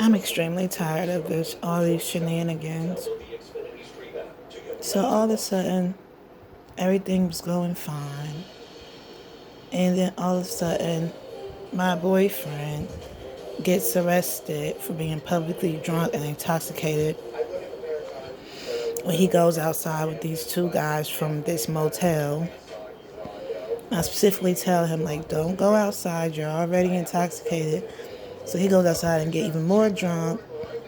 I'm extremely tired of this, all these shenanigans. So all of a sudden, everything's going fine. And then all of a sudden, my boyfriend gets arrested for being publicly drunk and intoxicated when he goes outside with these two guys from this motel. I specifically tell him, like, don't go outside, you're already intoxicated. So he goes outside and get even more drunk,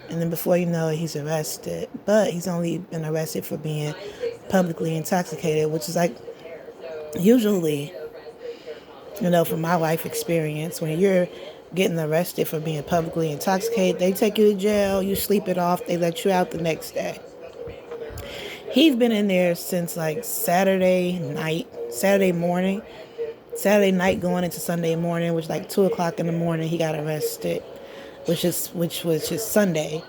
and then before you know it, he's arrested. But he's only been arrested for being publicly intoxicated, which is like, usually, from my life experience, when you're getting arrested for being publicly intoxicated, they take you to jail, you sleep it off, they let you out the next day. He's been in there since like Saturday night going into Sunday morning, which like 2 o'clock in the morning he got arrested, which was just Sunday.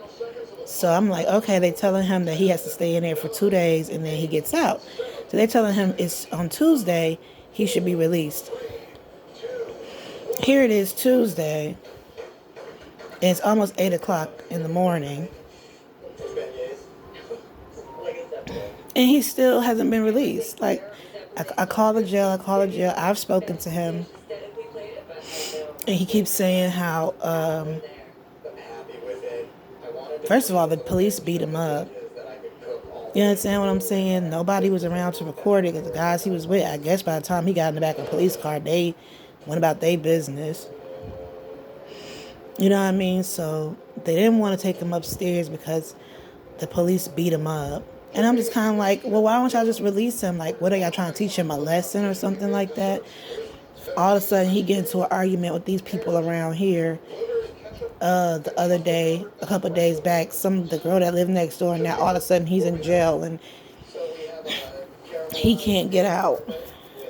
So I'm like, okay, they telling him that he has to stay in there for 2 days and then he gets out. So they're telling him it's on Tuesday he should be released. Here it is Tuesday, and it's almost 8 o'clock in the morning, and he still hasn't been released. Like, I call the jail. I've spoken to him, and he keeps saying how, first of all, the police beat him up. You understand what I'm saying? Nobody was around to record it because the guys he was with, I guess by the time he got in the back of the police car, they went about their business. You know what I mean? So they didn't want to take him upstairs because the police beat him up. And I'm just kind of like, well, why don't y'all just release him? Like, what are y'all trying to teach him, a lesson or something like that? All of a sudden, he get into an argument with these people around here. The other day, a couple of days back, the girl that lived next door, and now all of a sudden he's in jail and he can't get out,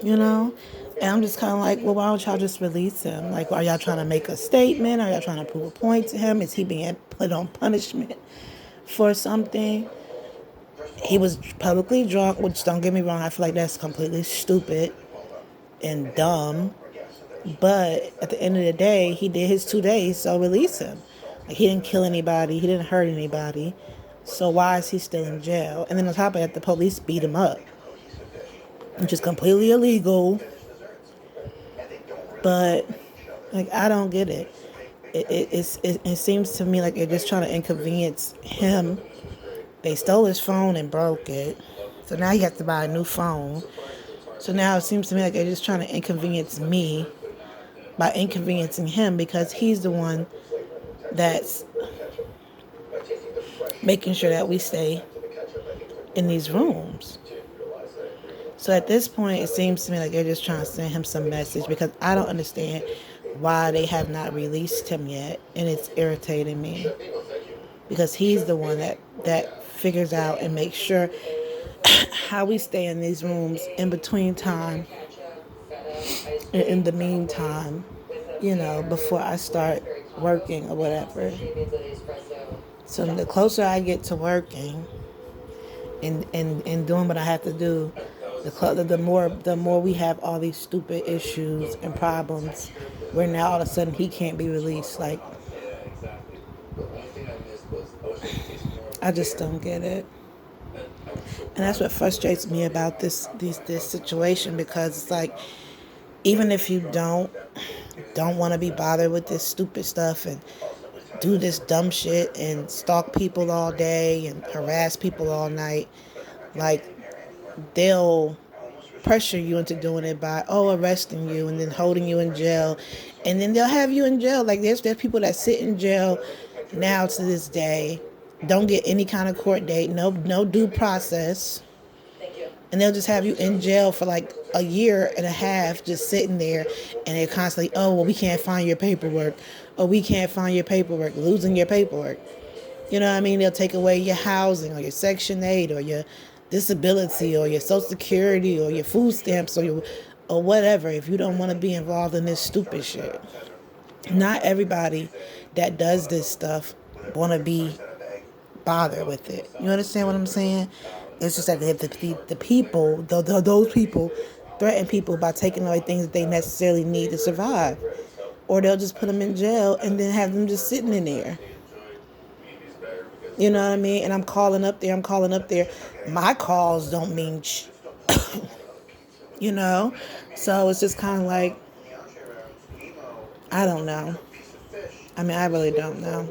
you know? And I'm just kind of like, well, why don't y'all just release him? Like, are y'all trying to make a statement? Are y'all trying to prove a point to him? Is he being put on punishment for something? He was publicly drunk, which, don't get me wrong, I feel like that's completely stupid and dumb. But at the end of the day, he did his 2 days, so release him. Like, he didn't kill anybody. He didn't hurt anybody. So why is he still in jail? And then on top of that, the police beat him up, which is completely illegal. But, like, I don't get it. It seems to me like they're just trying to inconvenience him. They stole his phone and broke it. So now he has to buy a new phone. So now it seems to me like they're just trying to inconvenience me by inconveniencing him because he's the one that's making sure that we stay in these rooms. So at this point, it seems to me like they're just trying to send him some message because I don't understand why they have not released him yet, and it's irritating me because he's the one that figures out and makes sure how we stay in these rooms in between time and in the meantime, before I start working or whatever. So the closer I get to working and doing what I have to do, the more we have all these stupid issues and problems where now all of a sudden he can't be released. Like, I just don't get it. And that's what frustrates me about this situation, because it's like, even if you don't want to be bothered with this stupid stuff and do this dumb shit and stalk people all day and harass people all night, like, they'll pressure you into doing it by arresting you and then holding you in jail, and then they'll have you in jail. Like, there's people that sit in jail now to this day, don't get any kind of court date, no due process, and they'll just have you in jail for like a year and a half, just sitting there, and they're constantly, we can't find your paperwork, losing your paperwork. You know what I mean? They'll take away your housing or your Section 8 or your disability or your Social Security or your food stamps or whatever, if you don't want to be involved in this stupid shit. Not everybody that does this stuff want to be bothered with it. You understand what I'm saying? It's just that the people, those people threaten people by taking away things that they necessarily need to survive. Or they'll just put them in jail and then have them just sitting in there. You know what I mean? And I'm calling up there. I'm calling up there. My calls don't mean you know? So it's just kind of like, I don't know. I mean, I really don't know.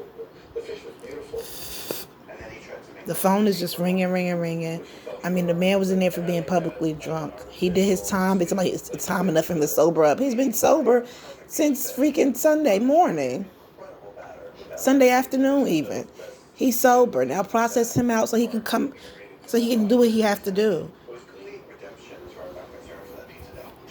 The phone is just ringing, ringing, ringing. I mean, the man was in there for being publicly drunk. He did his time, but somebody it's time enough for him to sober up. He's been sober since freaking Sunday morning, Sunday afternoon even. He's sober. Now process him out so he can come, so he can do what he has to do.